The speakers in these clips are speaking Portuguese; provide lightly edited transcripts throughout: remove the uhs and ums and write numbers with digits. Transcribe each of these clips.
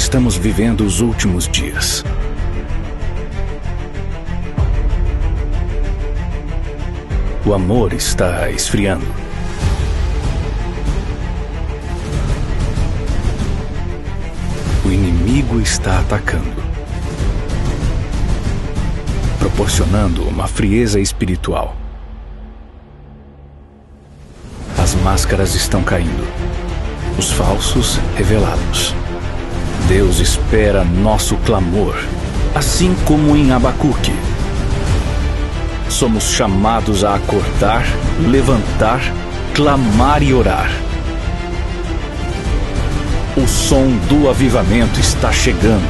Estamos vivendo os últimos dias. O amor está esfriando. O inimigo está atacando, proporcionando uma frieza espiritual. As máscaras estão caindo, os falsos revelados. Deus espera nosso clamor, assim como em Abacuque. Somos chamados a acordar, levantar, clamar e orar. O som do avivamento está chegando.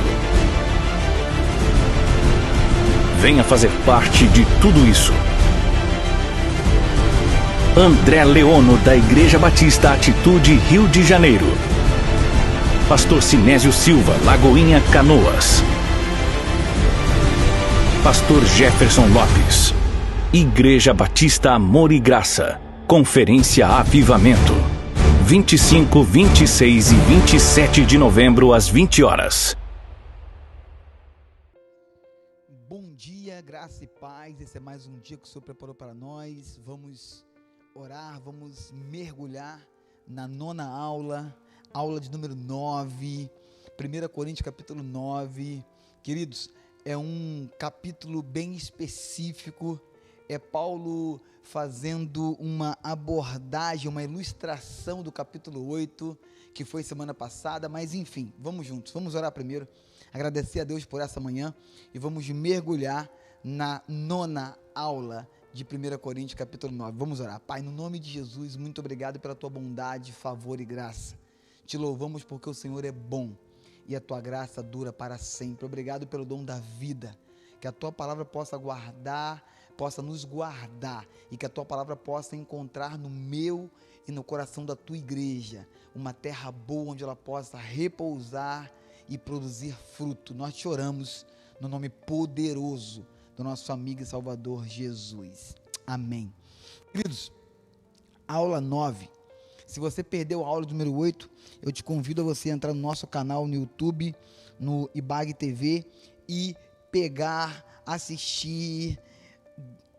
Venha fazer parte de tudo isso. André Leono, da Igreja Batista Atitude, Rio de Janeiro. Pastor Sinésio Silva, Lagoinha, Canoas. Pastor Jefferson Lopes, Igreja Batista Amor e Graça, Conferência Avivamento, 25, 26 e 27 de novembro, às 20 horas. Bom dia, graça e paz. Esse é mais um dia que o Senhor preparou para nós. Vamos orar, vamos mergulhar na nona aula de número 9, 1 Coríntios capítulo 9. Queridos, é um capítulo bem específico. É Paulo fazendo uma abordagem, uma ilustração do capítulo 8, que foi semana passada, mas enfim, vamos juntos, vamos orar primeiro, agradecer a Deus por essa manhã e vamos mergulhar na nona aula de 1 Coríntios capítulo 9, vamos orar. Pai, no nome de Jesus, muito obrigado pela tua bondade, favor e graça, te louvamos porque o Senhor é bom e a tua graça dura para sempre. Obrigado pelo dom da vida, que a tua palavra possa nos guardar e que a tua palavra possa encontrar no meu e no coração da tua igreja uma terra boa onde ela possa repousar e produzir fruto. Nós te oramos no nome poderoso do nosso amigo e Salvador Jesus. Amém. Queridos, aula 9. Se você perdeu a aula número 8, eu te convido a você entrar no nosso canal no YouTube, no IBAG TV e pegar, assistir.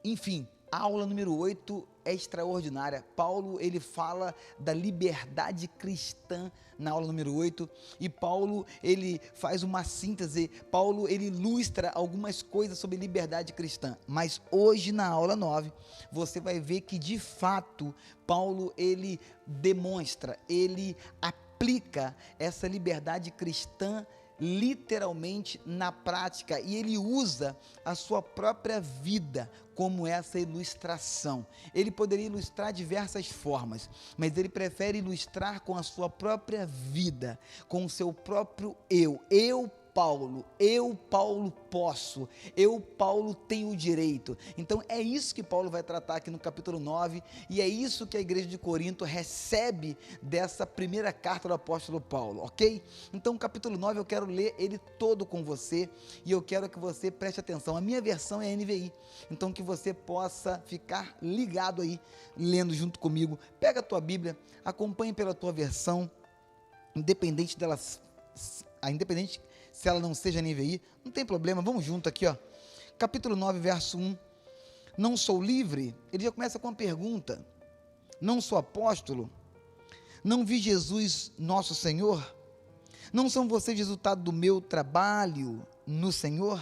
Enfim, a aula número 8 é extraordinária. Paulo, ele fala da liberdade cristã na aula número 8, e Paulo, ele faz uma síntese, Paulo, ele ilustra algumas coisas sobre liberdade cristã, mas hoje na aula 9, você vai ver que de fato, Paulo, ele demonstra, ele aplica essa liberdade cristã literalmente na prática, e ele usa a sua própria vida como essa ilustração. Ele poderia ilustrar diversas formas, mas ele prefere ilustrar com a sua própria vida, com o seu próprio eu Paulo posso, eu Paulo tenho direito. Então é isso que Paulo vai tratar aqui no capítulo 9, e é isso que a igreja de Corinto recebe dessa primeira carta do apóstolo Paulo, ok? Então o capítulo 9 eu quero ler ele todo com você, e eu quero que você preste atenção. A minha versão é NVI, então que você possa ficar ligado aí, lendo junto comigo. Pega a tua Bíblia, acompanhe pela tua versão, independente se ela não seja NVI, não tem problema, vamos junto aqui, ó. Capítulo 9, verso 1. Não sou livre? Ele já começa com uma pergunta. Não sou apóstolo? Não vi Jesus nosso Senhor? Não são vocês resultado do meu trabalho no Senhor?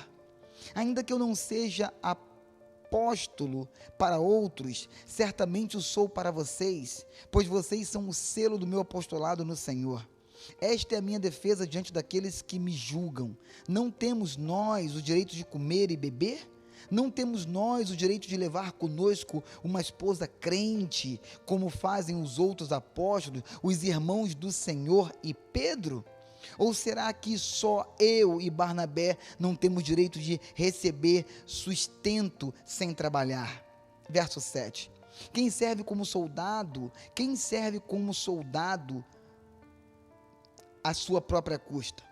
Ainda que eu não seja apóstolo para outros, certamente o sou para vocês, pois vocês são o selo do meu apostolado no Senhor. Esta é a minha defesa diante daqueles que me julgam. Não temos nós o direito de comer e beber? Não temos nós o direito de levar conosco uma esposa crente, como fazem os outros apóstolos, os irmãos do Senhor e Pedro? Ou será que só eu e Barnabé não temos direito de receber sustento sem trabalhar? Verso 7. Quem serve como soldado à sua própria custa?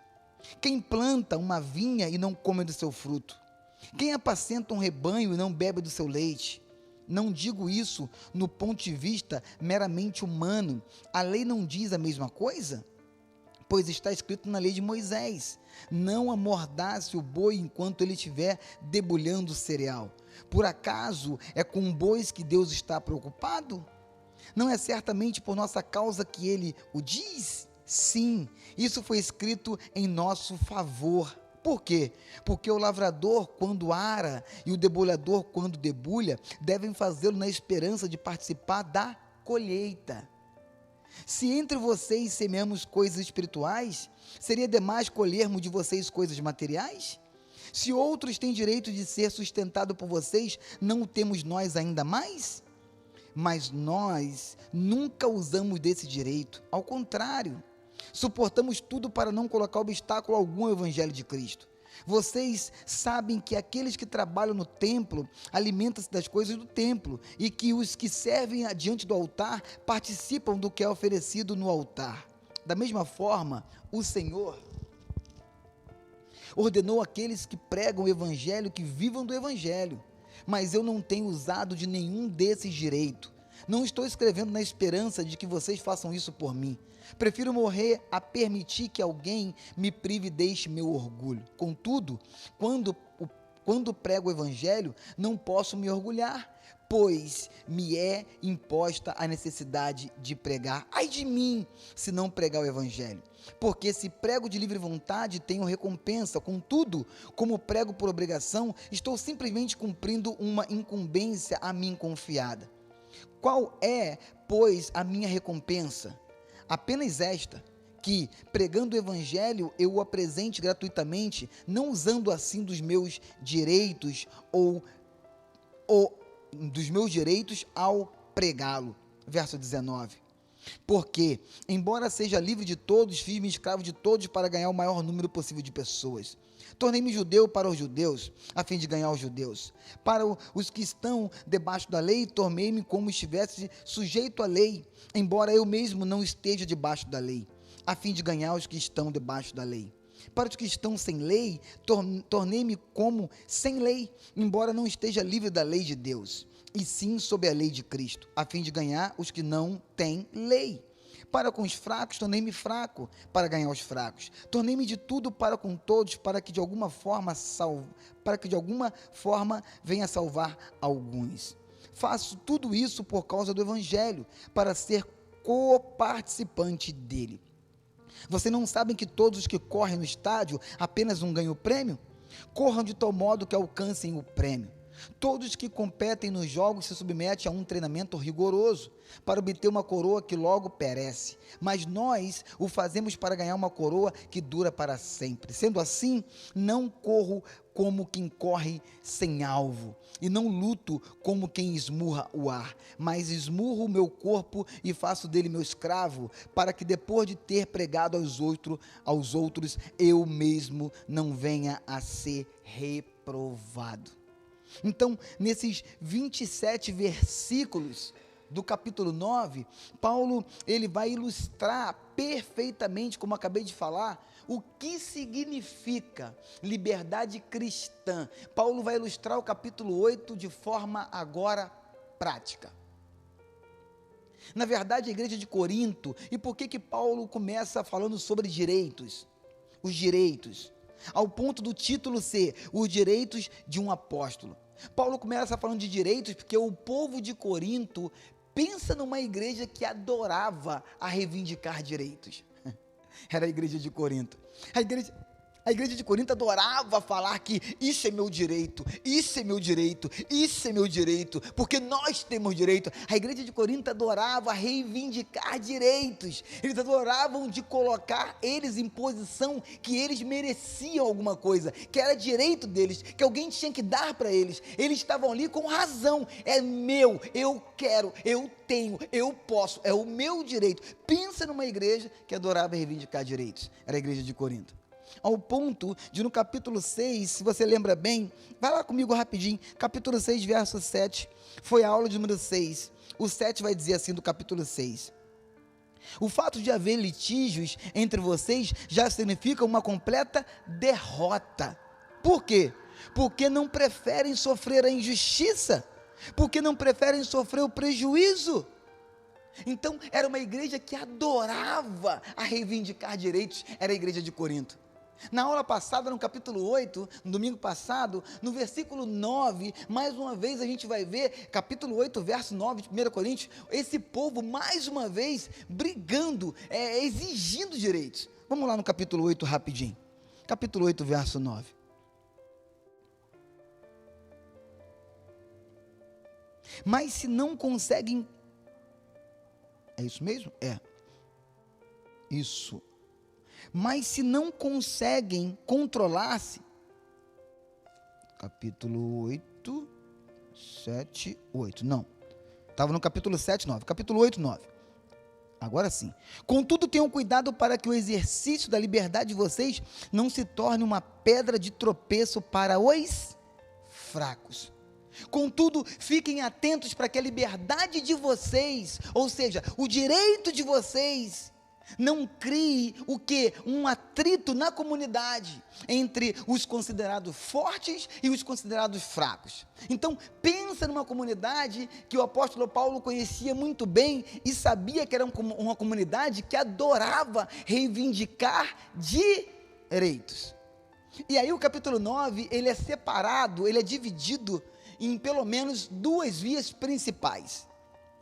Quem planta uma vinha e não come do seu fruto? Quem apacenta um rebanho e não bebe do seu leite? Não digo isso no ponto de vista meramente humano. A lei não diz a mesma coisa? pois está escrito na lei de Moisés: não amordace o boi enquanto ele estiver debulhando o cereal. Por acaso é com bois que Deus está preocupado? Não é certamente por nossa causa que ele o diz? Sim, isso foi escrito em nosso favor. Por quê? Porque o lavrador, quando ara, e o debulhador, quando debulha, devem fazê-lo na esperança de participar da colheita. Se entre vocês semeamos coisas espirituais, seria demais colhermos de vocês coisas materiais? Se outros têm direito de ser sustentado por vocês, não o temos nós ainda mais? Mas nós nunca usamos desse direito, ao contrário, suportamos tudo para não colocar obstáculo algum ao Evangelho de Cristo. Vocês sabem que aqueles que trabalham no templo alimentam-se das coisas do templo, e que os que servem diante do altar participam do que é oferecido no altar. Da mesma forma, o Senhor ordenou àqueles que pregam o Evangelho que vivam do Evangelho, mas eu não tenho usado de nenhum desses direitos. Não estou escrevendo na esperança de que vocês façam isso por mim. Prefiro morrer a permitir que alguém me prive e deixe meu orgulho. Contudo, quando prego o Evangelho, não posso me orgulhar, pois me é imposta a necessidade de pregar. Ai de mim, se não pregar o Evangelho! Porque se prego de livre vontade, tenho recompensa. Contudo, como prego por obrigação, estou simplesmente cumprindo uma incumbência a mim confiada. Qual é, pois, a minha recompensa? Apenas esta: que, pregando o Evangelho, eu o apresente gratuitamente, não usando assim dos meus direitos dos meus direitos ao pregá-lo. Verso 19. Porque, embora seja livre de todos, fiz-me escravo de todos para ganhar o maior número possível de pessoas. Tornei-me judeu para os judeus, a fim de ganhar os judeus. Para os que estão debaixo da lei, tornei-me como estivesse sujeito à lei, embora eu mesmo não esteja debaixo da lei, a fim de ganhar os que estão debaixo da lei. Para os que estão sem lei, tornei-me como sem lei, embora não esteja livre da lei de Deus, e sim sob a lei de Cristo, a fim de ganhar os que não têm lei. Para com os fracos, tornei-me fraco, para ganhar os fracos. Tornei-me de tudo para com todos, para que de alguma forma venha salvar alguns. Faço tudo isso por causa do Evangelho, para ser coparticipante dele. Vocês não sabem que todos os que correm no estádio apenas um ganham o prêmio? Corram de tal modo que alcancem o prêmio. Todos que competem nos jogos se submetem a um treinamento rigoroso, para obter uma coroa que logo perece, mas nós o fazemos para ganhar uma coroa que dura para sempre. Sendo assim, não corro como quem corre sem alvo, e não luto como quem esmurra o ar, mas esmurro o meu corpo e faço dele meu escravo, para que depois de ter pregado aos outros, eu mesmo não venha a ser reprovado. Então, nesses 27 versículos do capítulo 9, Paulo ele vai ilustrar perfeitamente, como acabei de falar, o que significa liberdade cristã. Paulo vai ilustrar o capítulo 8 de forma agora prática. Na verdade, a igreja de Corinto, e por que Paulo começa falando sobre direitos? Os direitos. Ao ponto do título ser os direitos de um apóstolo. Paulo começa falando de direitos porque o povo de Corinto pensa numa igreja que adorava a reivindicar direitos. Era a igreja de Corinto. A igreja de Corinto adorava falar que isso é meu direito, isso é meu direito, isso é meu direito, porque nós temos direito. A igreja de Corinto adorava reivindicar direitos. Eles adoravam de colocar eles em posição que eles mereciam alguma coisa, que era direito deles, que alguém tinha que dar para eles. Eles estavam ali com razão. É meu, eu quero, eu tenho, eu posso, é o meu direito. Pensa numa igreja que adorava reivindicar direitos. Era a igreja de Corinto. Ao ponto de no capítulo 6, se você lembra bem, vai lá comigo rapidinho, capítulo 6, verso 7, foi a aula de número 6, o 7 vai dizer assim do capítulo 6, o fato de haver litígios entre vocês já significa uma completa derrota. Por quê? Porque não preferem sofrer a injustiça, porque não preferem sofrer o prejuízo. Então, era uma igreja que adorava a reivindicar direitos, era a igreja de Corinto. Na aula passada, no capítulo 8, no domingo passado, no versículo 9, mais uma vez a gente vai ver, capítulo 8, verso 9 de 1 Coríntios, esse povo mais uma vez brigando, exigindo direitos. Vamos lá no capítulo 8 rapidinho. Capítulo 8, verso 9. Mas se não conseguem... É isso mesmo? É. Isso. Mas se não conseguem controlar-se, capítulo 8, 7, 8, não, estava no capítulo 7, 9, capítulo 8, 9, agora sim. Contudo, tenham cuidado para que o exercício da liberdade de vocês não se torne uma pedra de tropeço para os fracos. Contudo, fiquem atentos para que a liberdade de vocês, ou seja, o direito de vocês, não crie o quê? Um atrito na comunidade entre os considerados fortes e os considerados fracos. Então, pensa numa comunidade que o apóstolo Paulo conhecia muito bem e sabia que era uma comunidade que adorava reivindicar direitos. E aí o capítulo 9, ele é separado, ele é dividido em pelo menos duas vias principais,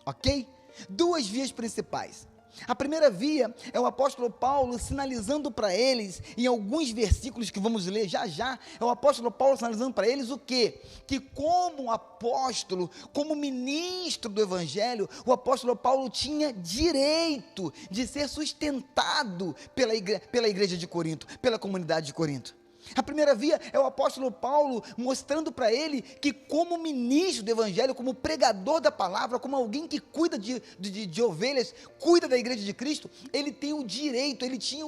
ok? Duas vias principais. A primeira via é o apóstolo Paulo sinalizando para eles, em alguns versículos que vamos ler já já, é o apóstolo Paulo sinalizando para eles o quê? Que como apóstolo, como ministro do evangelho, o apóstolo Paulo tinha direito de ser sustentado pela igreja de Corinto, pela comunidade de Corinto. A primeira via é o apóstolo Paulo mostrando para ele que como ministro do evangelho, como pregador da palavra, como alguém que cuida de ovelhas, cuida da igreja de Cristo, ele tinha o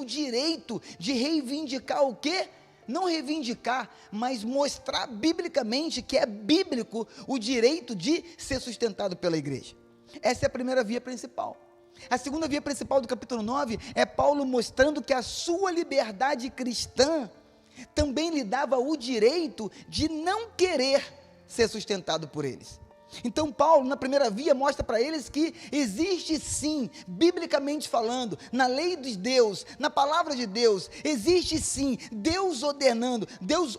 direito de reivindicar o quê? Não reivindicar, mas mostrar biblicamente que é bíblico o direito de ser sustentado pela igreja. Essa é a primeira via principal. A segunda via principal do capítulo 9 é Paulo mostrando que a sua liberdade cristã também lhe dava o direito de não querer ser sustentado por eles. Então Paulo, na primeira via, mostra para eles que existe sim, biblicamente falando, na lei de Deus, na palavra de Deus, existe sim, Deus ordenando, Deus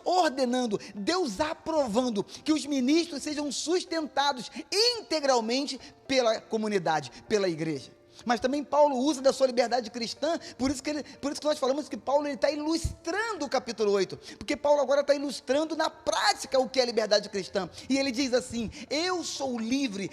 aprovando que os ministros sejam sustentados integralmente pela comunidade, pela igreja. Mas também Paulo usa da sua liberdade cristã, por isso que nós falamos que Paulo está ilustrando o capítulo 8, porque Paulo agora está ilustrando na prática o que é liberdade cristã, e ele diz assim: eu sou livre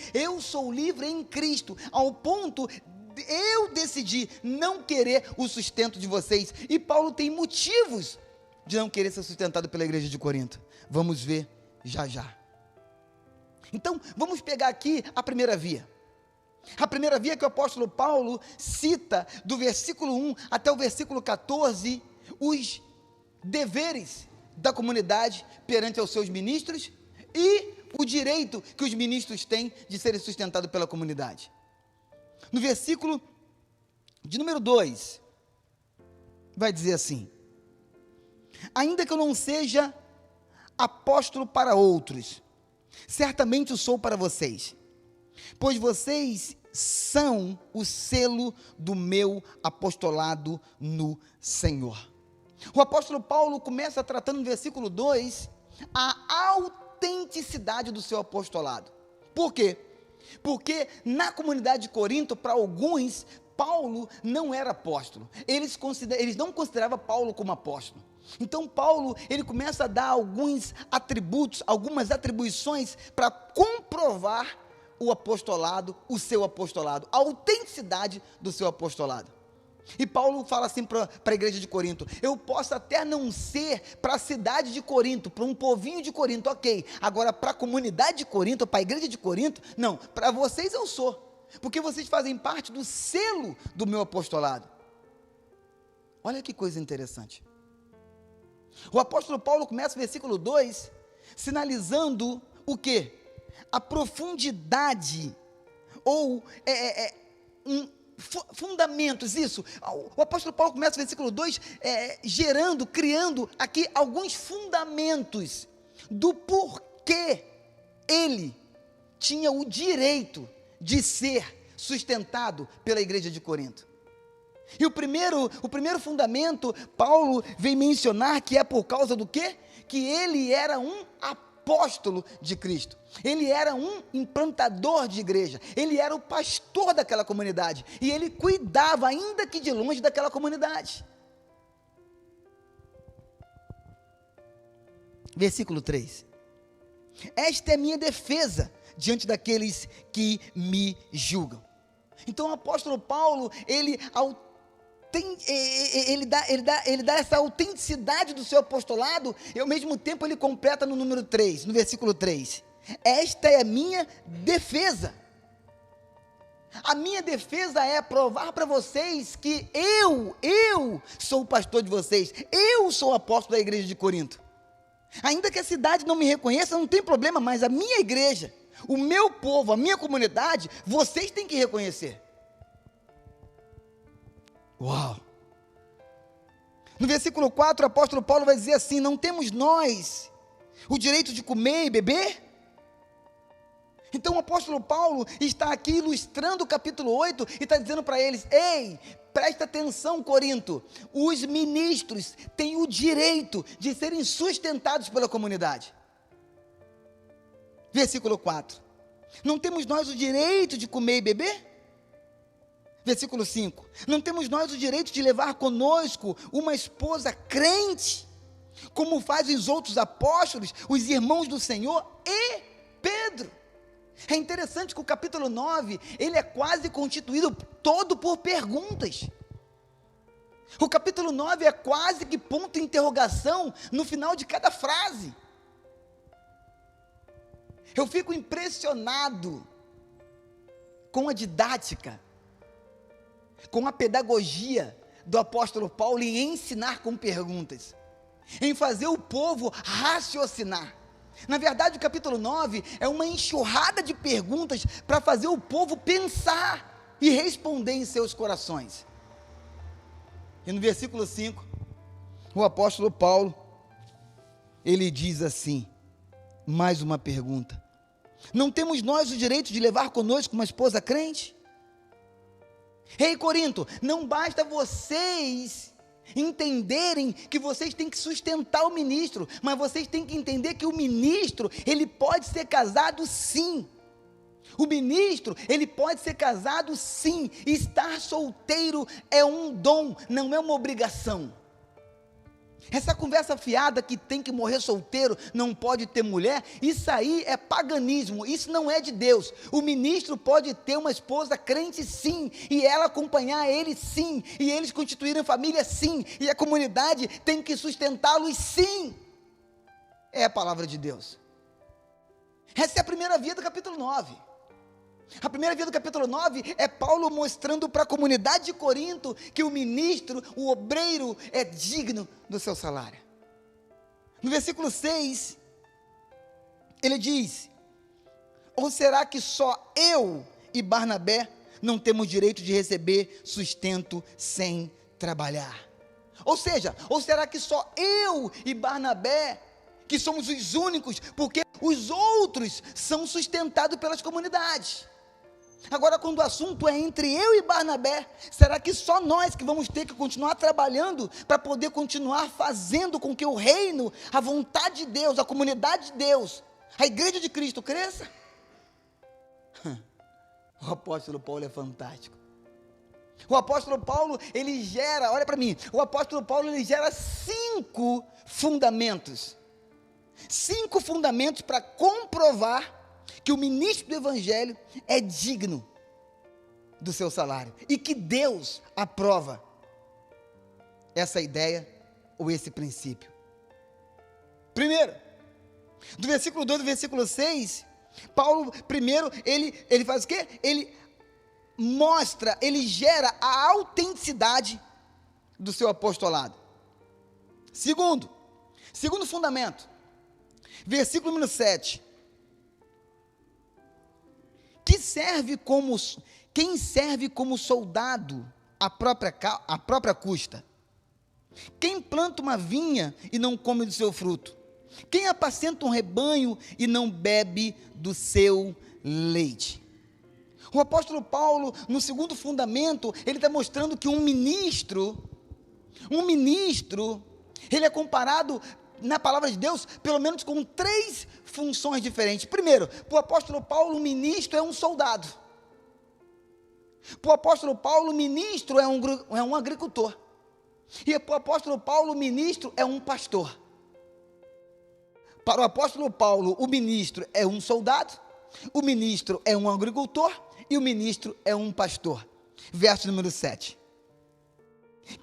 em Cristo, ao ponto de eu decidi não querer o sustento de vocês, e Paulo tem motivos de não querer ser sustentado pela igreja de Corinto, vamos ver já já. Então, vamos pegar aqui a primeira via. A primeira via que o apóstolo Paulo cita do versículo 1 até o versículo 14, os deveres da comunidade perante aos seus ministros e o direito que os ministros têm de serem sustentados pela comunidade. No versículo de número 2, vai dizer assim: ainda que eu não seja apóstolo para outros, certamente o sou para vocês, pois vocês são o selo do meu apostolado no Senhor. O apóstolo Paulo começa tratando no versículo 2 a autenticidade do seu apostolado. Por quê? Porque na comunidade de Corinto, para alguns, Paulo não era apóstolo. Eles não consideravam Paulo como apóstolo. Então Paulo, ele começa a dar alguns atributos, algumas atribuições para comprovar o apostolado, o seu apostolado, a autenticidade do seu apostolado. E Paulo fala assim para a igreja de Corinto: eu posso até não ser para a cidade de Corinto, para um povinho de Corinto, ok, agora para a comunidade de Corinto, para a igreja de Corinto, não, para vocês eu sou, porque vocês fazem parte do selo do meu apostolado. Olha que coisa interessante. O apóstolo Paulo começa o versículo 2 sinalizando o quê? A profundidade ou fundamentos, isso. O apóstolo Paulo começa o versículo 2 criando aqui alguns fundamentos do porquê ele tinha o direito de ser sustentado pela igreja de Corinto. E o primeiro fundamento, Paulo vem mencionar que é por causa do quê? Que ele era um apóstolo de Cristo. Ele era um implantador de igreja. Ele era o pastor daquela comunidade. E ele cuidava, ainda que de longe, daquela comunidade. Versículo 3. Esta é minha defesa diante daqueles que me julgam. Então o apóstolo Paulo, ele dá essa autenticidade do seu apostolado, e ao mesmo tempo ele completa no número 3, no versículo 3. Esta é a minha defesa. A minha defesa é provar para vocês que eu sou o pastor de vocês, eu sou o apóstolo da igreja de Corinto. Ainda que a cidade não me reconheça, não tem problema, mas a minha igreja, o meu povo, a minha comunidade, vocês têm que reconhecer. Uau! No versículo 4, o apóstolo Paulo vai dizer assim: não temos nós o direito de comer e beber? Então o apóstolo Paulo está aqui ilustrando o capítulo 8 e está dizendo para eles: ei, presta atenção, Corinto, os ministros têm o direito de serem sustentados pela comunidade. Versículo 4, não temos nós o direito de comer e beber? Versículo 5, não temos nós o direito de levar conosco uma esposa crente, como fazem os outros apóstolos, os irmãos do Senhor e Pedro? É interessante que o capítulo 9, ele é quase constituído todo por perguntas. O capítulo 9 é quase que ponto de interrogação no final de cada frase. Eu fico impressionado com a didática, com a pedagogia do apóstolo Paulo em ensinar com perguntas, em fazer o povo raciocinar. Na verdade, o capítulo 9 é uma enxurrada de perguntas para fazer o povo pensar e responder em seus corações. E no versículo 5, o apóstolo Paulo, ele diz assim, mais uma pergunta: não temos nós o direito de levar conosco uma esposa crente? Ei, Corinto, não basta vocês entenderem que vocês têm que sustentar o ministro, mas vocês têm que entender que o ministro, ele pode ser casado sim. O ministro, ele pode ser casado sim. Estar solteiro é um dom, não é uma obrigação. Essa conversa fiada que tem que morrer solteiro, não pode ter mulher, isso aí é paganismo, isso não é de Deus. O ministro pode ter uma esposa crente sim, e ela acompanhar ele sim, e eles constituírem família sim, e a comunidade tem que sustentá-los sim. É a palavra de Deus. Essa é a primeira via do capítulo 9. A primeira via do capítulo 9 é Paulo mostrando para a comunidade de Corinto que o ministro, o obreiro, é digno do seu salário. No versículo 6, ele diz: ou será que só eu e Barnabé não temos direito de receber sustento sem trabalhar? Ou seja, ou será que só eu e Barnabé que somos os únicos, porque os outros são sustentados pelas comunidades? Agora, quando o assunto é entre eu e Barnabé, será que só nós que vamos ter que continuar trabalhando para poder continuar fazendo com que o reino, a vontade de Deus, a comunidade de Deus, a igreja de Cristo cresça? O apóstolo Paulo é fantástico. O apóstolo Paulo, ele gera, olha para mim, o apóstolo Paulo, ele gera 5 fundamentos. 5 fundamentos para comprovar que o ministro do evangelho é digno do seu salário e que Deus aprova essa ideia ou esse princípio. Primeiro, do versículo 2 ao versículo 6, Paulo, primeiro, ele faz o quê? Ele mostra, ele gera a autenticidade do seu apostolado. Segundo fundamento, versículo número 7, quem serve como soldado à própria custa? Quem planta uma vinha e não come do seu fruto? Quem apacenta um rebanho e não bebe do seu leite? O apóstolo Paulo, no segundo fundamento, ele está mostrando que um ministro, ele é comparado na palavra de Deus, pelo menos com 3 funções diferentes. Primeiro, para o apóstolo Paulo, o ministro é um soldado. Para o apóstolo Paulo, o ministro é um agricultor. E para o apóstolo Paulo, o ministro é um pastor. Para o apóstolo Paulo, o ministro é um soldado, o ministro é um agricultor e o ministro é um pastor. Verso número 7.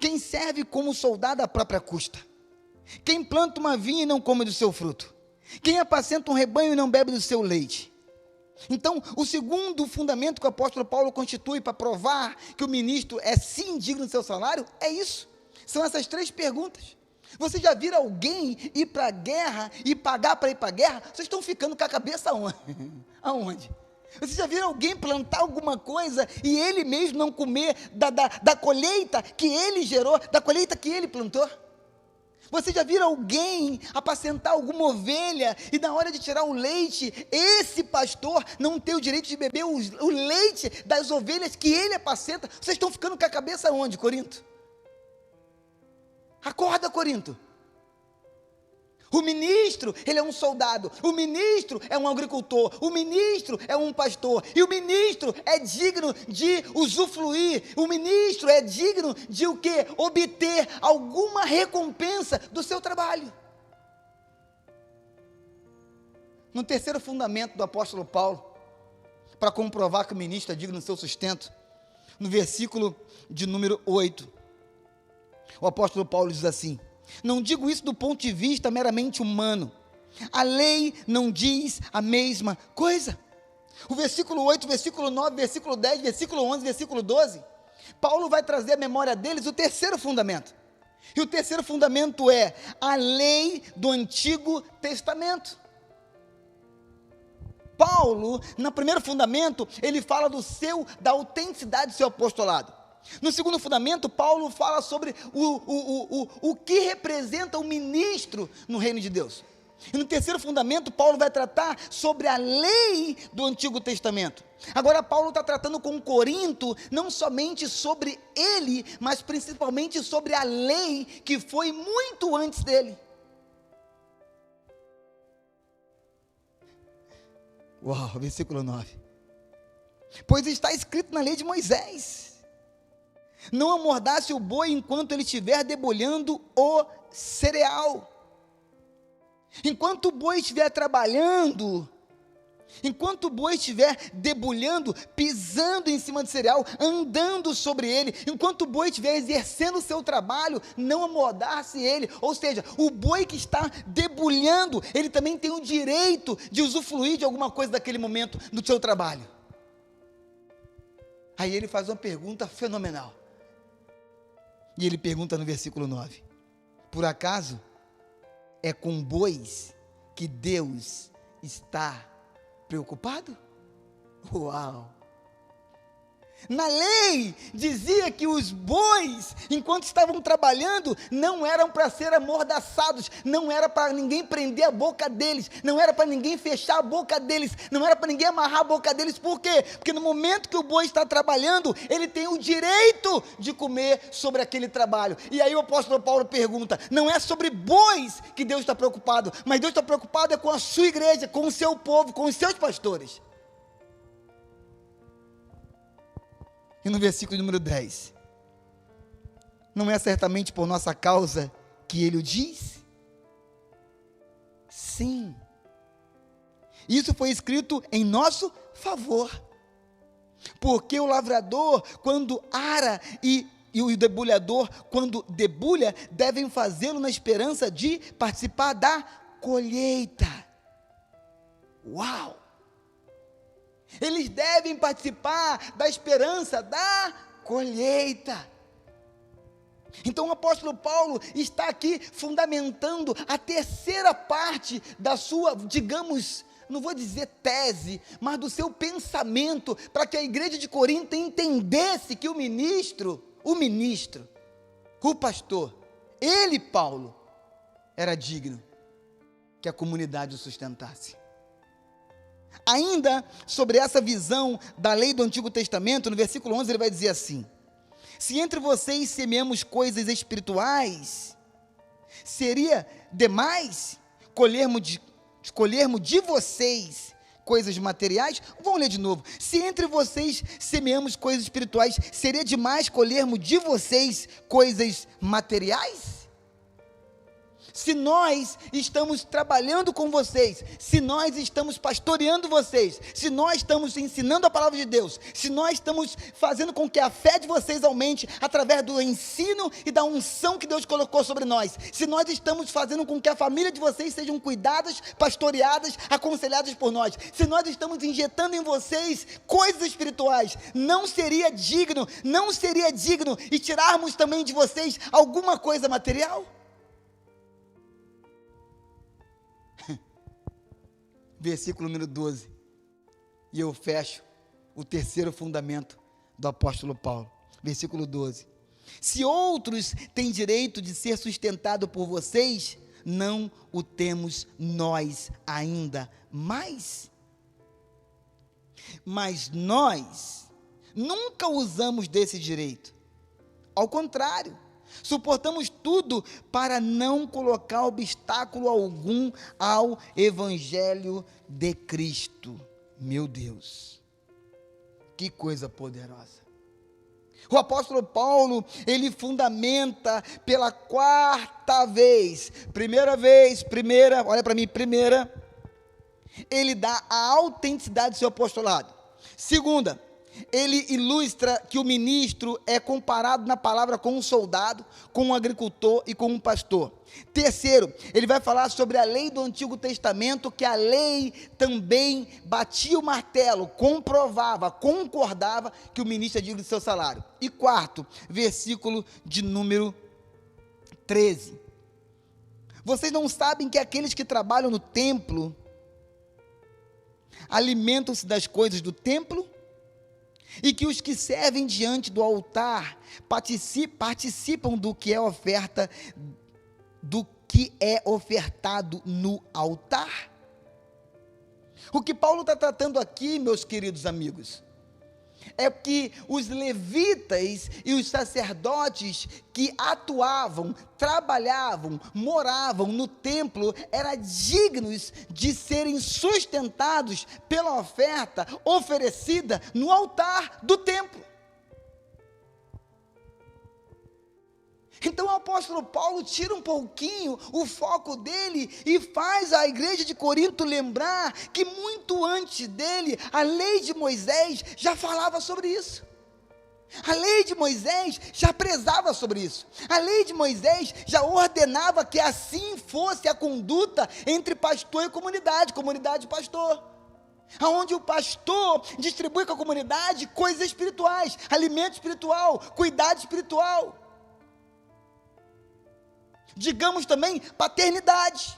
Quem serve como soldado à própria custa, quem planta uma vinha e não come do seu fruto, quem apacenta um rebanho e não bebe do seu leite. Então, o segundo fundamento que o apóstolo Paulo constitui para provar que o ministro é sim digno do seu salário, é isso. São essas 3 perguntas. Você já viram alguém ir para a guerra e pagar para ir para a guerra? Vocês estão ficando com a cabeça aonde? Aonde? Você já viram alguém plantar alguma coisa e ele mesmo não comer da colheita que ele gerou, da colheita que ele plantou? Você já viram alguém apacentar alguma ovelha e na hora de tirar o leite, esse pastor não ter o direito de beber o leite das ovelhas que ele apacenta? Vocês estão ficando com a cabeça aonde, Corinto? Acorda, Corinto. O ministro, ele é um soldado, o ministro é um agricultor, o ministro é um pastor, e o ministro é digno de usufruir, o ministro é digno de o quê? Obter alguma recompensa do seu trabalho. No terceiro fundamento do apóstolo Paulo, para comprovar que o ministro é digno do seu sustento, no versículo de número 8, o apóstolo Paulo diz assim: não digo isso do ponto de vista meramente humano, a lei não diz a mesma coisa. O versículo 8, versículo 9, versículo 10, versículo 11, versículo 12, Paulo vai trazer à memória deles o terceiro fundamento, e o terceiro fundamento é a lei do Antigo Testamento. Paulo, no primeiro fundamento, ele fala da autenticidade do seu apostolado. No segundo fundamento, Paulo fala sobre o que representa o ministro no reino de Deus. E no terceiro fundamento, Paulo vai tratar sobre a lei do Antigo Testamento. Agora, Paulo está tratando com Corinto, não somente sobre ele, mas principalmente sobre a lei que foi muito antes dele. Uau, versículo 9. Pois está escrito na lei de Moisés: não amordace o boi enquanto ele estiver debulhando o cereal. Enquanto o boi estiver trabalhando, enquanto o boi estiver debulhando, pisando em cima do cereal, andando sobre ele, enquanto o boi estiver exercendo o seu trabalho, não amordace ele. Ou seja, o boi que está debulhando, ele também tem o direito de usufruir de alguma coisa daquele momento do seu trabalho. Aí ele faz uma pergunta fenomenal. E ele pergunta no versículo 9: por acaso é com bois que Deus está preocupado? Uau! Na lei dizia que os bois, enquanto estavam trabalhando, não eram para ser amordaçados, não era para ninguém prender a boca deles, não era para ninguém fechar a boca deles, não era para ninguém amarrar a boca deles. Por quê? Porque no momento que o boi está trabalhando, ele tem o direito de comer sobre aquele trabalho. E aí o apóstolo Paulo pergunta: não é sobre bois que Deus está preocupado, mas Deus está preocupado com a sua igreja, com o seu povo, com os seus pastores. E no versículo número 10, não é certamente por nossa causa que ele o diz? Sim, isso foi escrito em nosso favor, porque o lavrador, quando ara, e o debulhador, quando debulha, devem fazê-lo na esperança de participar da colheita. Uau! Eles devem participar da esperança da colheita. Então o apóstolo Paulo está aqui fundamentando a terceira parte da sua, digamos, não vou dizer tese, mas do seu pensamento, para que a igreja de Corinto entendesse que o pastor, ele, Paulo, era digno que a comunidade o sustentasse. Ainda sobre essa visão da lei do Antigo Testamento, no versículo 11 ele vai dizer assim: se entre vocês semeamos coisas espirituais, seria demais colhermos de vocês coisas materiais? Vamos ler de novo. Se entre vocês semeamos coisas espirituais, seria demais colhermos de vocês coisas materiais? Se nós estamos trabalhando com vocês, se nós estamos pastoreando vocês, se nós estamos ensinando a palavra de Deus, se nós estamos fazendo com que a fé de vocês aumente através do ensino e da unção que Deus colocou sobre nós, se nós estamos fazendo com que a família de vocês sejam cuidadas, pastoreadas, aconselhadas por nós, se nós estamos injetando em vocês coisas espirituais, não seria digno e tirarmos também de vocês alguma coisa material? Versículo número 12, e eu fecho o terceiro fundamento do apóstolo Paulo, versículo 12: se outros têm direito de ser sustentado por vocês, não o temos nós ainda mais? Mas nós nunca usamos desse direito, ao contrário, suportamos tudo para não colocar obstáculo algum ao Evangelho de Cristo. Meu Deus, que coisa poderosa. O apóstolo Paulo, ele fundamenta pela quarta vez, olha para mim, ele dá a autenticidade do seu apostolado. Segunda, ele ilustra que o ministro é comparado na palavra com um soldado, com um agricultor e com um pastor. Terceiro, ele vai falar sobre a lei do Antigo Testamento, que a lei também batia o martelo, comprovava, concordava que o ministro é digno do seu salário. E quarto, versículo de número 13. Vocês não sabem que aqueles que trabalham no templo alimentam-se das coisas do templo? E que os que servem diante do altar participam do que é ofertado no altar? O que Paulo está tratando aqui, meus queridos amigos, é que os levitas e os sacerdotes que atuavam, trabalhavam, moravam no templo, eram dignos de serem sustentados pela oferta oferecida no altar do templo. Então o apóstolo Paulo tira um pouquinho o foco dele e faz a igreja de Corinto lembrar que muito antes dele, a lei de Moisés já falava sobre isso. A lei de Moisés já prezava sobre isso. A lei de Moisés já ordenava que assim fosse a conduta entre pastor e comunidade e pastor. Onde o pastor distribui com a comunidade coisas espirituais, alimento espiritual, cuidado espiritual. Digamos também paternidade.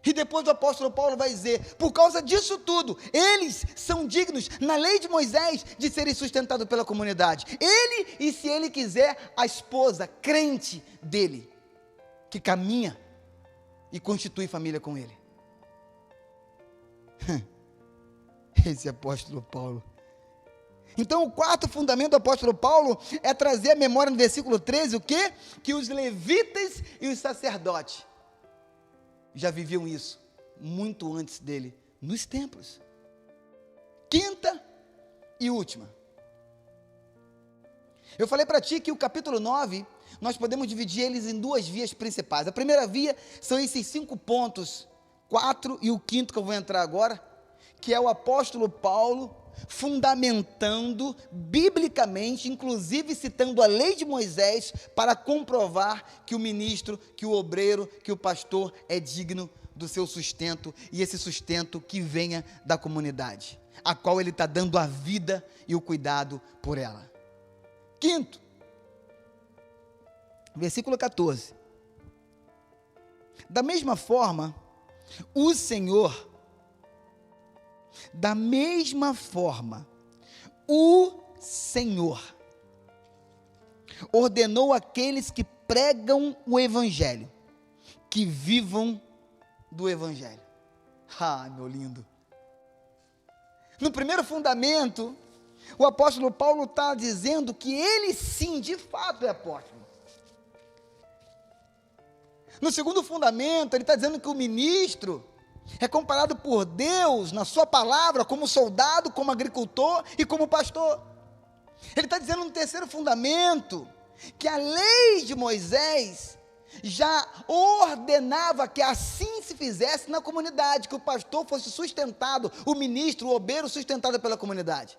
E depois o apóstolo Paulo vai dizer, por causa disso tudo, eles são dignos, na lei de Moisés, de serem sustentados pela comunidade. Ele, e se ele quiser, a esposa crente dele, que caminha e constitui família com ele. Esse apóstolo Paulo. Então o quarto fundamento do apóstolo Paulo é trazer à memória no versículo 13 o quê? Que os levitas e os sacerdotes já viviam isso muito antes dele, nos templos. Quinta e última. Eu falei para ti que o capítulo 9, nós podemos dividir eles em duas vias principais. A primeira via são esses 5 pontos, 4 e o quinto que eu vou entrar agora, que é o apóstolo Paulo fundamentando biblicamente, inclusive citando a lei de Moisés, para comprovar que o ministro, que o obreiro, que o pastor é digno do seu sustento, e esse sustento que venha da comunidade, a qual ele está dando a vida e o cuidado por ela. Quinto, versículo 14. Da mesma forma, o Senhor ordenou àqueles que pregam o Evangelho, que vivam do Evangelho. Ah, meu lindo, No primeiro fundamento, o apóstolo Paulo está dizendo que ele sim, de fato, é apóstolo. No segundo fundamento, ele está dizendo que o ministro é comparado por Deus, na sua palavra, como soldado, como agricultor e como pastor. Ele está dizendo no terceiro fundamento, que a lei de Moisés já ordenava que assim se fizesse na comunidade, que o pastor fosse sustentado, o ministro, o obreiro sustentado pela comunidade.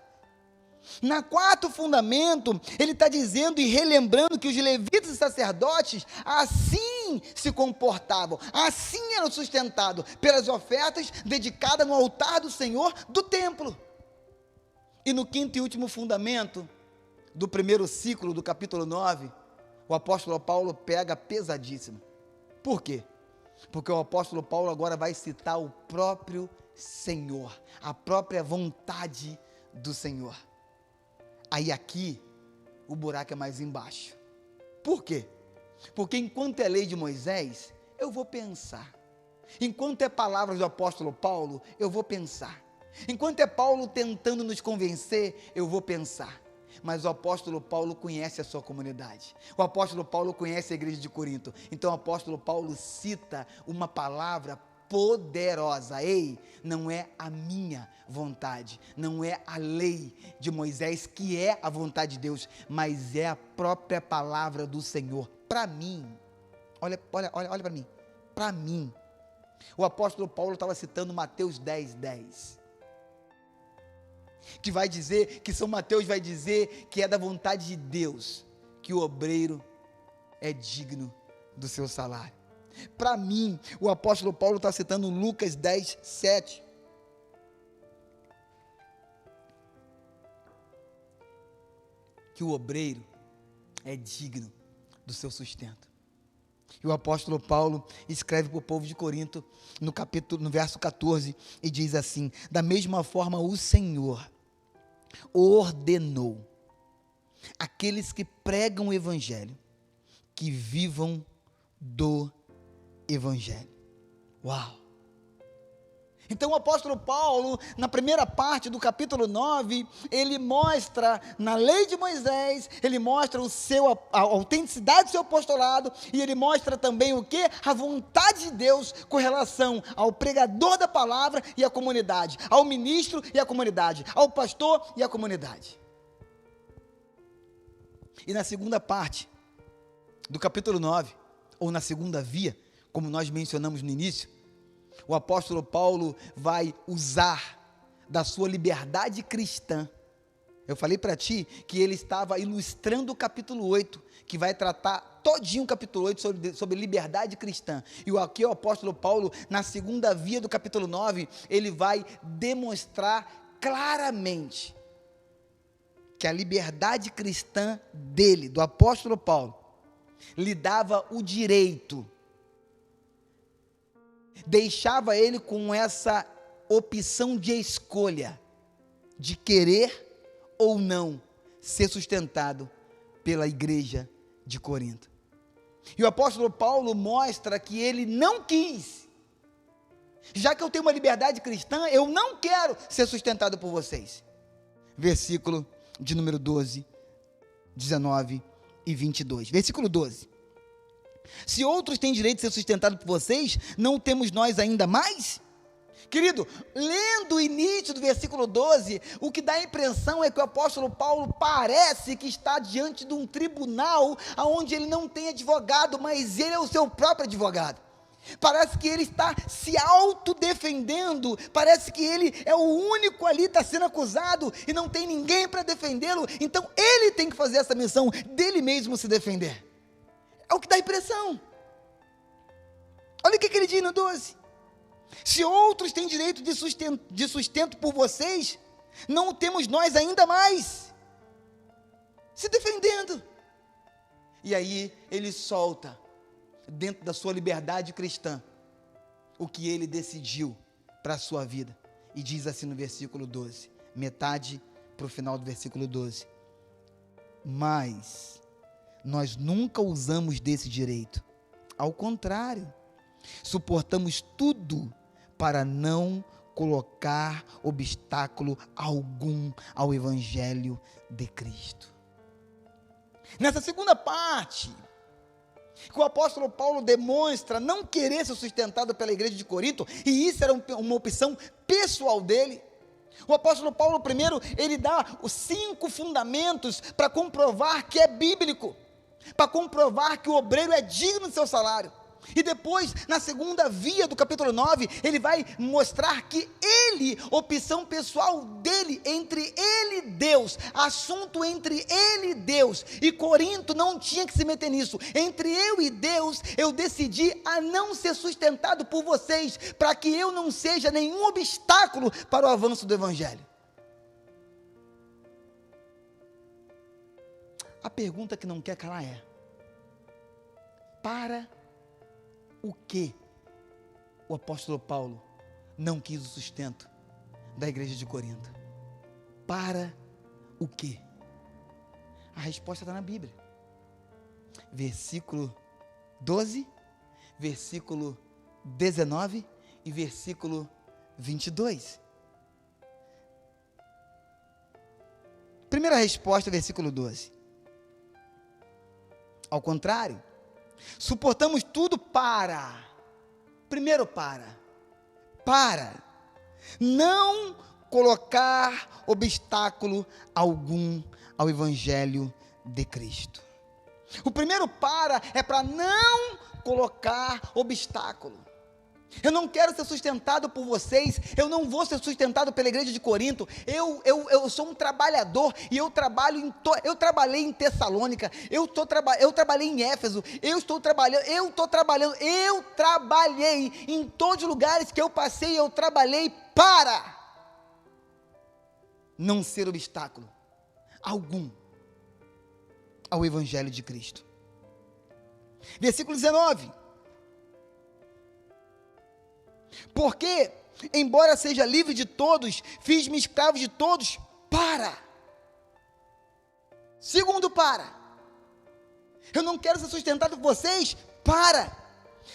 Na quarto fundamento, ele está dizendo e relembrando que os levitas e sacerdotes assim se comportavam, assim eram sustentados pelas ofertas dedicadas no altar do Senhor do templo. E no quinto e último fundamento do primeiro ciclo do capítulo 9, o apóstolo Paulo pega pesadíssimo. Por quê? Porque o apóstolo Paulo agora vai citar o próprio Senhor, a própria vontade do Senhor. Aí aqui, o buraco é mais embaixo. Por quê? Porque enquanto é lei de Moisés, eu vou pensar. Enquanto é palavras do apóstolo Paulo, eu vou pensar. Enquanto é Paulo tentando nos convencer, eu vou pensar. Mas o apóstolo Paulo conhece a sua comunidade. O apóstolo Paulo conhece a igreja de Corinto. Então o apóstolo Paulo cita uma palavra poderosa. Ei, não é a minha vontade, não é a lei de Moisés que é a vontade de Deus, mas é a própria palavra do Senhor para mim. Olha para mim. Para mim. O apóstolo Paulo estava citando Mateus 10:10. Que vai dizer, que São Mateus vai dizer que é da vontade de Deus que o obreiro é digno do seu salário. Para mim, o apóstolo Paulo está citando Lucas 10:7. Que o obreiro é digno do seu sustento. E o apóstolo Paulo escreve para o povo de Corinto, no verso 14, e diz assim: da mesma forma o Senhor ordenou aqueles que pregam o evangelho, que vivam do evangelho. Uau! Então o apóstolo Paulo, na primeira parte do capítulo 9, ele mostra na lei de Moisés, ele mostra a autenticidade do seu apostolado, e ele mostra também o que? A vontade de Deus com relação ao pregador da palavra e à comunidade, ao ministro e à comunidade, ao pastor e à comunidade. E na segunda parte do capítulo 9, ou na segunda via, como nós mencionamos no início, o apóstolo Paulo vai usar da sua liberdade cristã. Eu falei para ti que ele estava ilustrando o capítulo 8, que vai tratar todinho o capítulo 8 sobre liberdade cristã. E aqui o apóstolo Paulo, na segunda via do capítulo 9, ele vai demonstrar claramente que a liberdade cristã dele, do apóstolo Paulo, lhe dava o direito, deixava ele com essa opção de escolha, de querer ou não ser sustentado pela igreja de Corinto. E o apóstolo Paulo mostra que ele não quis. Já que eu tenho uma liberdade cristã, eu não quero ser sustentado por vocês. Versículo de número 12, 19 e 22. Versículo 12. Se outros têm direito de ser sustentados por vocês, não temos nós ainda mais? Querido, lendo o início do versículo 12, o que dá a impressão é que o apóstolo Paulo parece que está diante de um tribunal, onde ele não tem advogado, mas ele é o seu próprio advogado. Parece que ele está se autodefendendo, parece que ele é o único ali, está sendo acusado, e não tem ninguém para defendê-lo, então ele tem que fazer essa missão dele mesmo se defender. É o que dá a impressão. Olha o que ele diz no 12. Se outros têm direito de sustento por vocês, não temos nós ainda mais. Se defendendo. E aí ele solta, dentro da sua liberdade cristã, o que ele decidiu para a sua vida. E diz assim no versículo 12, metade para o final do versículo 12. Mas nós nunca usamos desse direito. Ao contrário, suportamos tudo para não colocar obstáculo algum ao Evangelho de Cristo. Nessa segunda parte, que o apóstolo Paulo demonstra não querer ser sustentado pela igreja de Corinto, e isso era uma opção pessoal dele. O apóstolo Paulo, primeiro, ele dá os 5 fundamentos para comprovar que é bíblico, para comprovar que o obreiro é digno do seu salário. E depois, na segunda via do capítulo 9, ele vai mostrar que ele, opção pessoal dele, entre ele e Deus, assunto entre ele e Deus, e Corinto não tinha que se meter nisso. Entre eu e Deus, eu decidi a não ser sustentado por vocês, para que eu não seja nenhum obstáculo para o avanço do Evangelho. A pergunta que não quer calar é: para o que o apóstolo Paulo não quis o sustento da igreja de Corinto? Para o que? A resposta está na Bíblia. Versículo 12, versículo 19 e versículo 22. Primeira resposta, versículo 12. Ao contrário, suportamos tudo primeiro para não colocar obstáculo algum ao Evangelho de Cristo. O primeiro é para não colocar obstáculo. Eu não quero ser sustentado por vocês, eu não vou ser sustentado pela igreja de Corinto. Eu sou um trabalhador e eu trabalhei em Tessalônica, eu trabalhei em Éfeso, eu trabalhei em todos os lugares que eu passei, eu trabalhei para não ser obstáculo algum ao Evangelho de Cristo. Versículo 19. Porque, embora seja livre de todos, fiz-me escravo de todos para. Segundo, eu não quero ser sustentado por vocês para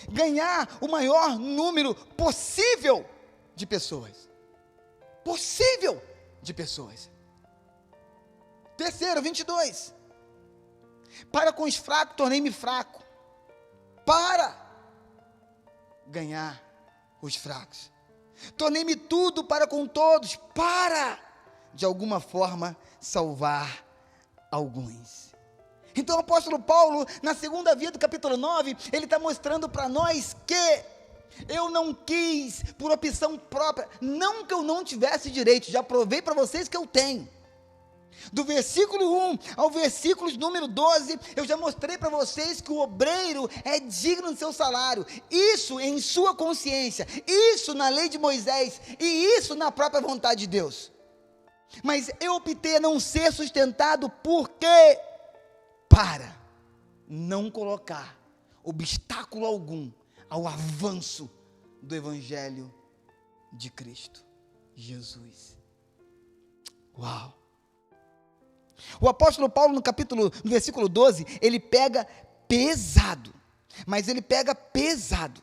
ganhar o maior número possível de pessoas. Terceiro, 22. Para com os fracos, tornei-me fraco, para ganhar os fracos. Tornei-me tudo para com todos, para, de alguma forma, salvar alguns. Então o apóstolo Paulo, na segunda via do capítulo 9, ele está mostrando para nós que eu não quis por opção própria, não que eu não tivesse direito, já provei para vocês que eu tenho. Do versículo 1 ao versículo número 12, eu já mostrei para vocês que o obreiro é digno do seu salário, isso em sua consciência, isso na lei de Moisés, e isso na própria vontade de Deus. Mas eu optei a não ser sustentado, porque para não colocar obstáculo algum ao avanço do Evangelho de Cristo Jesus. Uau! O apóstolo Paulo, no versículo 12, ele pega pesado, mas ele pega pesado.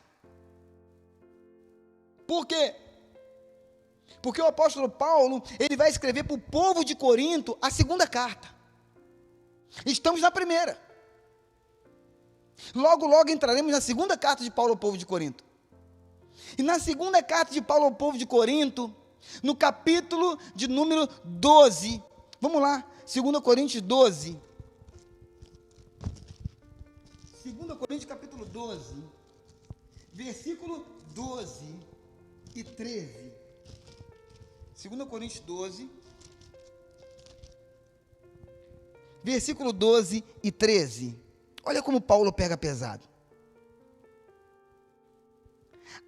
Por quê? Porque o apóstolo Paulo, ele vai escrever para o povo de Corinto a segunda carta. Estamos na primeira. Logo entraremos na segunda carta de Paulo ao povo de Corinto. E na segunda carta de Paulo ao povo de Corinto, no capítulo de número 12, vamos lá, 2 Coríntios 12. 2 Coríntios capítulo 12, versículo 12 e 13. 2 Coríntios 12, versículo 12 e 13. Olha como Paulo pega pesado.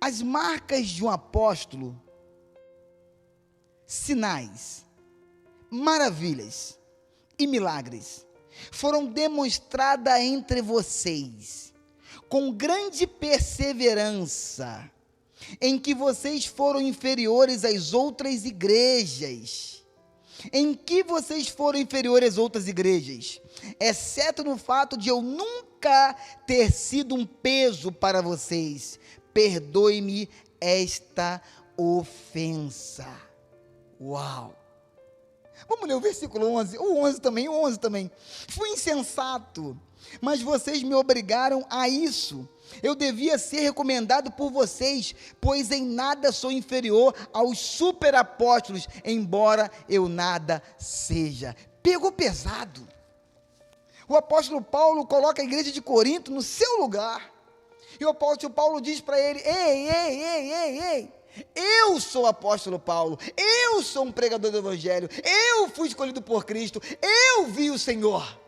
As marcas de um apóstolo, sinais, maravilhas e milagres foram demonstradas entre vocês, com grande perseverança, em que vocês foram inferiores às outras igrejas. Em que vocês foram inferiores às outras igrejas? Exceto no fato de eu nunca ter sido um peso para vocês. Perdoe-me esta ofensa. Uau! Vamos ler o versículo 11, o 11 também. Fui insensato, mas vocês me obrigaram a isso. Eu devia ser recomendado por vocês, pois em nada sou inferior aos superapóstolos, embora eu nada seja. Pegou pesado. O apóstolo Paulo coloca a igreja de Corinto no seu lugar. E o apóstolo Paulo diz para ele: ei, eu sou o apóstolo Paulo, eu sou um pregador do evangelho, eu fui escolhido por Cristo, eu vi o Senhor.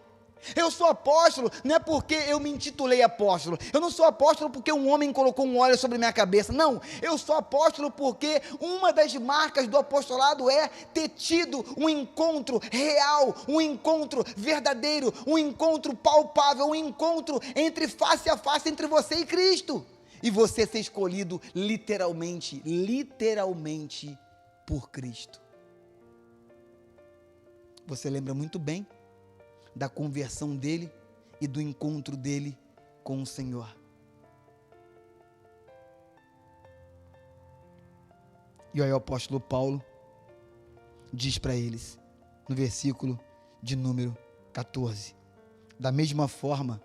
Eu sou apóstolo, não é porque eu me intitulei apóstolo, eu não sou apóstolo porque um homem colocou um óleo sobre minha cabeça, não, eu sou apóstolo porque uma das marcas do apostolado é ter tido um encontro real, um encontro verdadeiro, um encontro palpável, um encontro entre face a face entre você e Cristo, e você ser escolhido literalmente por Cristo. Você lembra muito bem da conversão dele e do encontro dele com o Senhor. E aí o apóstolo Paulo diz para eles, no versículo de número 14, da mesma forma,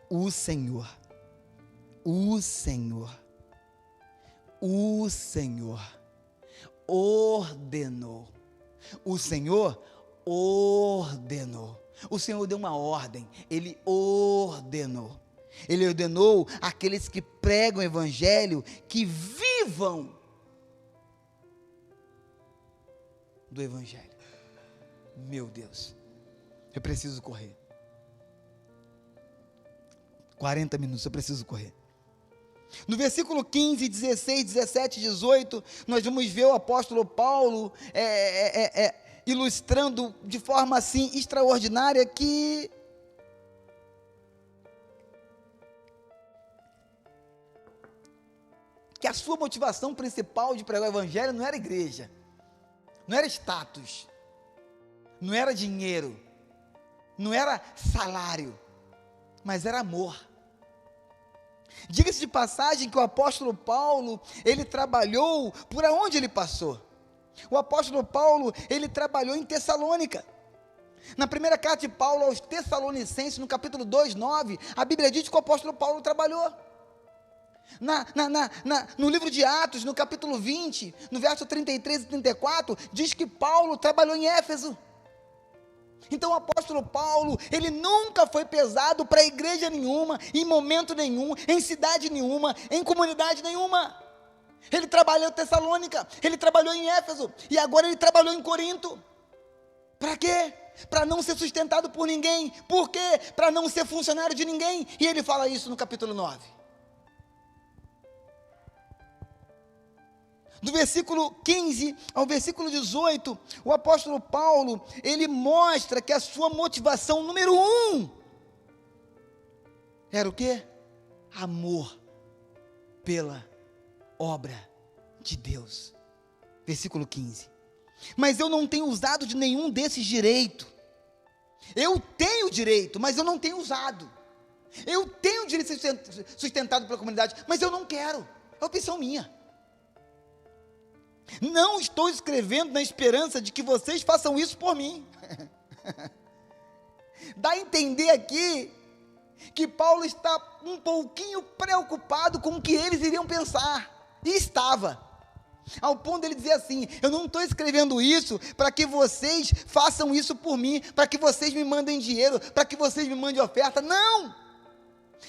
o Senhor ordenou. O Senhor ordenou. O Senhor deu uma ordem, Ele ordenou. Ele ordenou aqueles que pregam o evangelho que vivam do evangelho. Meu Deus, eu preciso correr. 40 minutos, eu preciso correr. No versículo 15, 16, 17, 18, nós vamos ver o apóstolo Paulo ilustrando de forma assim extraordinária que a sua motivação principal de pregar o evangelho não era igreja, não era status, não era dinheiro, não era salário, mas era amor. Diga-se de passagem que o apóstolo Paulo, ele trabalhou por onde ele passou. O apóstolo Paulo, ele trabalhou em Tessalônica. Na primeira carta de Paulo aos Tessalonicenses, no capítulo 2, 9, a Bíblia diz que o apóstolo Paulo trabalhou. No livro de Atos, no capítulo 20, no verso 33 e 34, diz que Paulo trabalhou em Éfeso. Então o apóstolo Paulo, ele nunca foi pesado para igreja nenhuma, em momento nenhum, em cidade nenhuma, em comunidade nenhuma. Ele trabalhou em Tessalônica, ele trabalhou em Éfeso, e agora ele trabalhou em Corinto. Para quê? Para não ser sustentado por ninguém. Por quê? Para não ser funcionário de ninguém. E ele fala isso no capítulo 9. Do versículo 15 ao versículo 18, o apóstolo Paulo, ele mostra que a sua motivação número 1 era o quê? Amor pela obra de Deus. Versículo 15. Mas eu não tenho usado de nenhum desses direitos. Eu tenho direito, mas eu não tenho usado. Eu tenho direito de ser sustentado pela comunidade, mas eu não quero. É opção minha. Não estou escrevendo na esperança de que vocês façam isso por mim. Dá a entender aqui que Paulo está um pouquinho preocupado com o que eles iriam pensar. E estava. Ao ponto de ele dizer assim: eu não estou escrevendo isso para que vocês façam isso por mim, para que vocês me mandem dinheiro, para que vocês me mandem oferta. Não!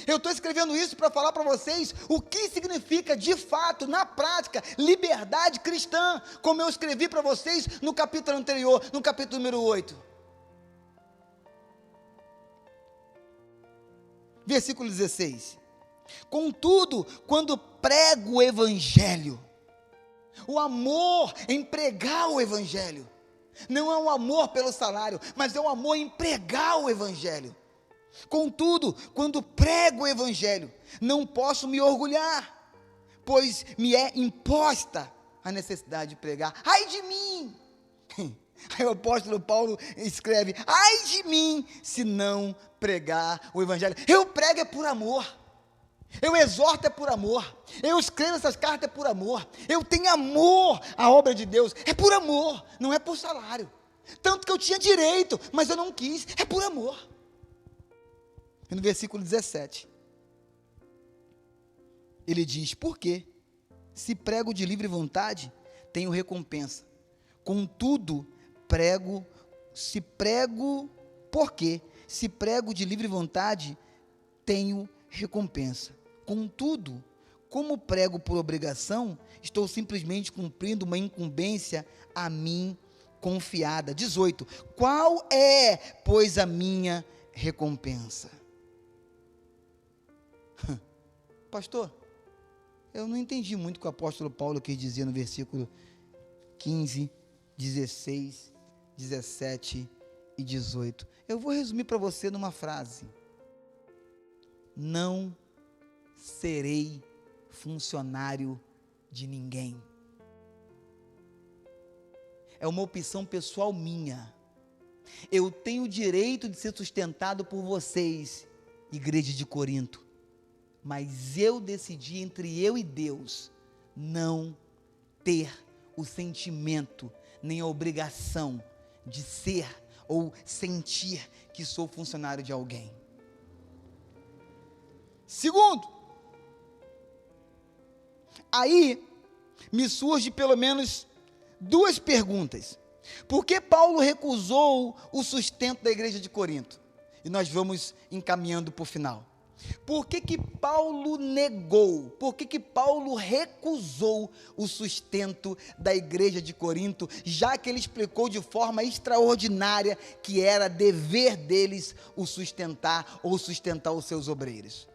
Eu estou escrevendo isso para falar para vocês o que significa de fato, na prática, liberdade cristã, como eu escrevi para vocês no capítulo anterior, no capítulo número 8. Versículo 16. Contudo, quando prego o evangelho, o amor em pregar o evangelho, não é um amor pelo salário, mas é um amor em pregar o evangelho. Contudo, quando prego o evangelho, não posso me orgulhar, pois me é imposta a necessidade de pregar. Ai de mim! Aí o apóstolo Paulo escreve: ai de mim, se não pregar o evangelho. Eu prego é por amor. Eu exorto é por amor. Eu escrevo essas cartas é por amor. Eu tenho amor à obra de Deus. É por amor, não é por salário. Tanto que eu tinha direito, mas eu não quis. É por amor. E no versículo 17, ele diz: por quê? Se prego de livre vontade, tenho recompensa. Contudo, por quê? Se prego de livre vontade, tenho recompensa. Contudo, como prego por obrigação, estou simplesmente cumprindo uma incumbência a mim confiada. 18. Qual é, pois, a minha recompensa? Pastor, eu não entendi muito o que o apóstolo Paulo quis dizer no versículo 15, 16, 17 e 18. Eu vou resumir para você numa frase: não serei funcionário de ninguém. É uma opção pessoal minha. Eu tenho o direito de ser sustentado por vocês, igreja de Corinto, mas eu decidi, entre eu e Deus, não ter o sentimento, nem a obrigação de ser ou sentir que sou funcionário de alguém. Segundo, aí me surge pelo menos duas perguntas. Por que Paulo recusou o sustento da igreja de Corinto? E nós vamos encaminhando para o final. Por que Paulo negou? Por que Paulo recusou o sustento da igreja de Corinto, já que ele explicou de forma extraordinária que era dever deles o sustentar ou sustentar os seus obreiros?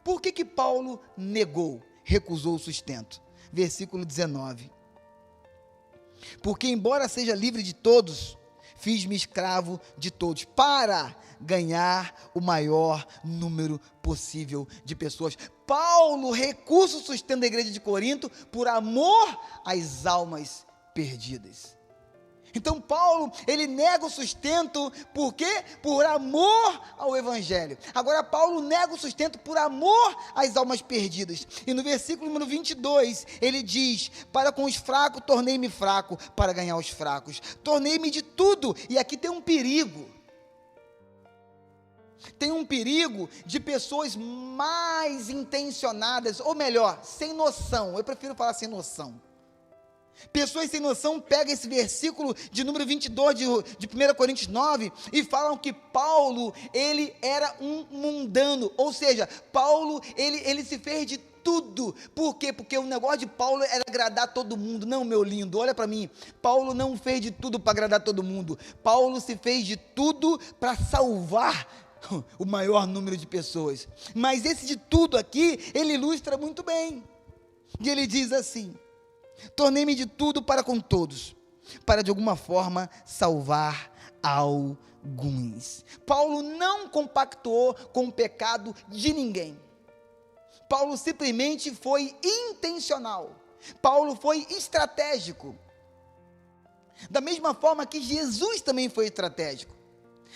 Por que Paulo negou, recusou o sustento? Versículo 19. Porque embora seja livre de todos, fiz-me escravo de todos, para ganhar o maior número possível de pessoas. Paulo recusa o sustento da igreja de Corinto por amor às almas perdidas. Então Paulo, ele nega o sustento, por quê? Por amor ao evangelho. Agora Paulo nega o sustento por amor às almas perdidas. E no versículo número 22, ele diz: para com os fracos tornei-me fraco, para ganhar os fracos. Tornei-me de tudo. E aqui tem um perigo. Tem um perigo de pessoas mais intencionadas, ou melhor, sem noção. Eu prefiro falar sem noção. Pessoas sem noção pegam esse versículo de número 22 de 1 Coríntios 9 e falam que Paulo, ele era um mundano, ou seja, Paulo, ele se fez de tudo. Por quê? Porque o negócio de Paulo era agradar todo mundo. Não, meu lindo, olha para mim, Paulo não fez de tudo para agradar todo mundo. Paulo se fez de tudo para salvar o maior número de pessoas. Mas esse de tudo aqui, ele ilustra muito bem. E ele diz assim: tornei-me de tudo para com todos, para de alguma forma salvar alguns. Paulo não compactuou com o pecado de ninguém. Paulo simplesmente foi intencional. Paulo foi estratégico. Da mesma forma que Jesus também foi estratégico.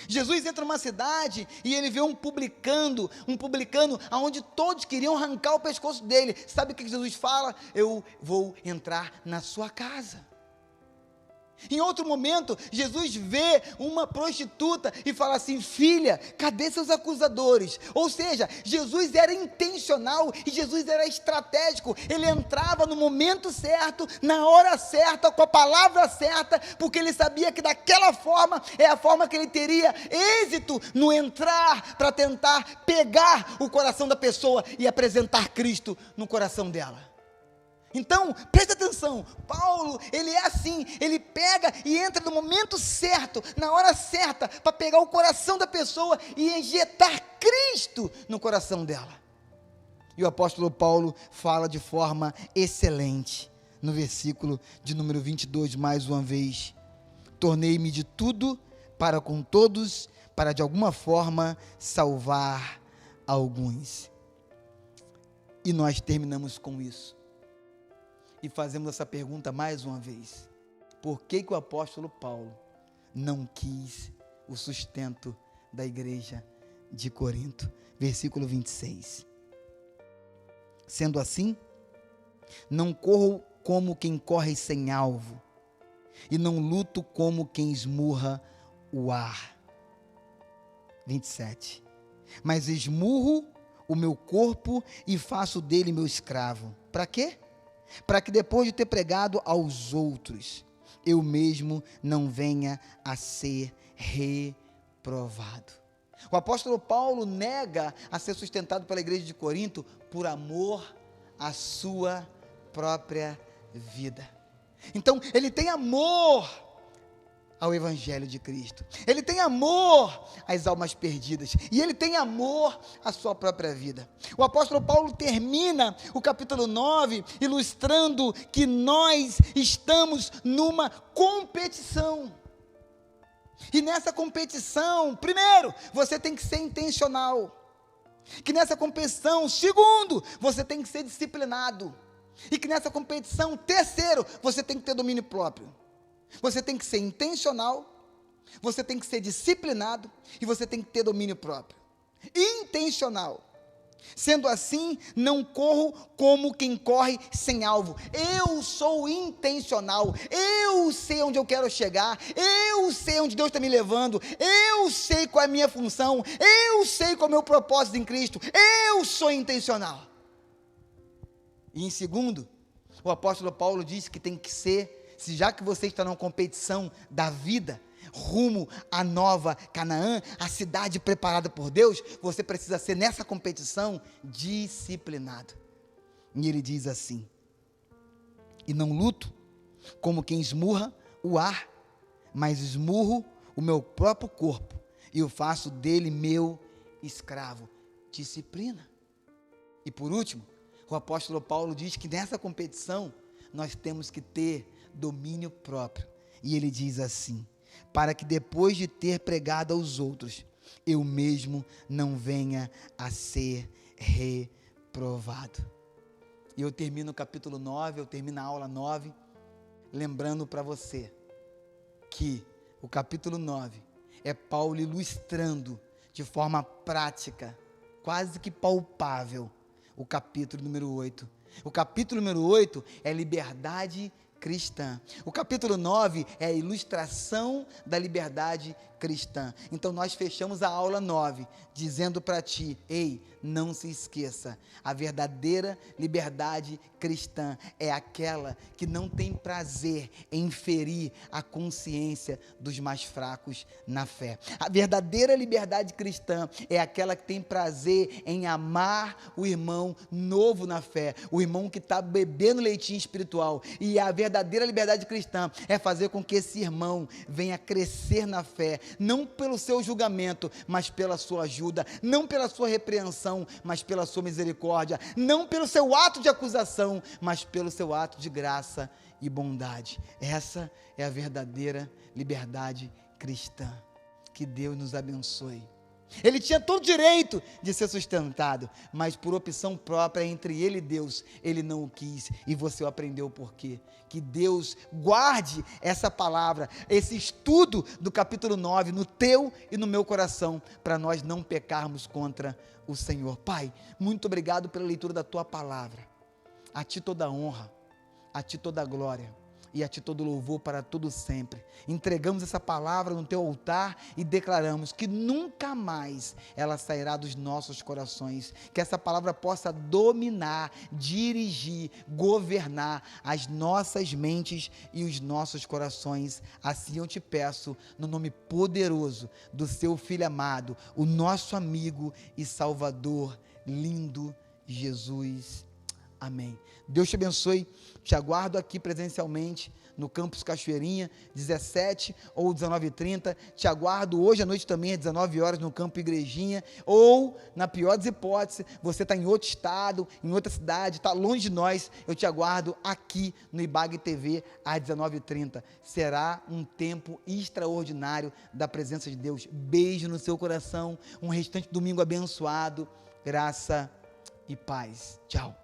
Jesus entra numa cidade e ele vê um publicano onde todos queriam arrancar o pescoço dele. Sabe o que Jesus fala? Eu vou entrar na sua casa. Em outro momento, Jesus vê uma prostituta e fala assim: filha, cadê seus acusadores? Ou seja, Jesus era intencional e Jesus era estratégico. Ele entrava no momento certo, na hora certa, com a palavra certa, porque ele sabia que daquela forma é a forma que ele teria êxito no entrar para tentar pegar o coração da pessoa e apresentar Cristo no coração dela. Então, presta atenção, Paulo, ele é assim, ele pega e entra no momento certo, na hora certa, para pegar o coração da pessoa e injetar Cristo no coração dela. E o apóstolo Paulo fala de forma excelente, no versículo de número 22, mais uma vez: tornei-me de tudo para com todos, para de alguma forma salvar alguns. E nós terminamos com isso. E fazemos essa pergunta mais uma vez: por que o apóstolo Paulo não quis o sustento da igreja de Corinto? Versículo 26. Sendo assim, não corro como quem corre sem alvo, e não luto como quem esmurra o ar. 27. Mas esmurro o meu corpo e faço dele meu escravo. Para quê? Para que depois de ter pregado aos outros, eu mesmo não venha a ser reprovado. O apóstolo Paulo nega a ser sustentado pela igreja de Corinto por amor à sua própria vida. Então, ele tem amor ao evangelho de Cristo. Ele tem amor às almas perdidas. E ele tem amor à sua própria vida. O apóstolo Paulo termina o capítulo 9 ilustrando que nós estamos numa competição. E nessa competição, primeiro, você tem que ser intencional. Que nessa competição, segundo, você tem que ser disciplinado. E que nessa competição, terceiro, você tem que ter domínio próprio. Você tem que ser intencional, você tem que ser disciplinado e você tem que ter domínio próprio. Intencional. Sendo assim, não corro como quem corre sem alvo. Eu sou intencional. Eu sei onde eu quero chegar. Eu sei onde Deus está me levando. Eu sei qual é a minha função. Eu sei qual é o meu propósito em Cristo. Eu sou intencional. E em segundo, o apóstolo Paulo diz que tem que ser, se já que você está numa competição da vida, rumo à nova Canaã, a cidade preparada por Deus, você precisa ser nessa competição disciplinado. E ele diz assim: e não luto como quem esmurra o ar, mas esmurro o meu próprio corpo e o faço dele meu escravo. Disciplina. E por último, o apóstolo Paulo diz que nessa competição nós temos que ter domínio próprio. E ele diz assim: para que depois de ter pregado aos outros, eu mesmo não venha a ser reprovado. E eu termino o capítulo 9, eu termino a aula 9, lembrando para você que o capítulo 9 é Paulo ilustrando de forma prática, quase que palpável, o capítulo número 8. O capítulo número 8 é liberdade cristã. O capítulo 9 é a ilustração da liberdade cristã. Então nós fechamos a aula 9 dizendo para ti: ei, não se esqueça, a verdadeira liberdade cristã é aquela que não tem prazer em ferir a consciência dos mais fracos na fé. A verdadeira liberdade cristã é aquela que tem prazer em amar o irmão novo na fé, o irmão que está bebendo leitinho espiritual. E a verdadeira liberdade cristã é fazer com que esse irmão venha crescer na fé, não pelo seu julgamento, mas pela sua ajuda, não pela sua repreensão, mas pela sua misericórdia, não pelo seu ato de acusação, mas pelo seu ato de graça e bondade. Essa é a verdadeira liberdade cristã. Que Deus nos abençoe. Ele tinha todo o direito de ser sustentado, mas por opção própria entre ele e Deus, ele não o quis, e você aprendeu por quê. Que Deus guarde essa palavra, esse estudo do capítulo 9 no teu e no meu coração, para nós não pecarmos contra o Senhor. Pai, muito obrigado pela leitura da tua palavra. A ti toda a honra, a ti toda a glória e a ti todo louvor para todo sempre. Entregamos essa palavra no teu altar e declaramos que nunca mais ela sairá dos nossos corações, que essa palavra possa dominar, dirigir, governar as nossas mentes e os nossos corações. Assim eu te peço, no nome poderoso do seu Filho amado, o nosso amigo e Salvador, lindo Jesus. Amém. Deus te abençoe, te aguardo aqui presencialmente no Campus Cachoeirinha, 17 ou 19h30, te aguardo hoje à noite também às 19 horas no Campo Igrejinha, ou na pior das hipóteses, você está em outro estado, em outra cidade, está longe de nós, eu te aguardo aqui no IBAG TV às 19h30, será um tempo extraordinário da presença de Deus. Beijo no seu coração, um restante domingo abençoado, graça e paz. Tchau.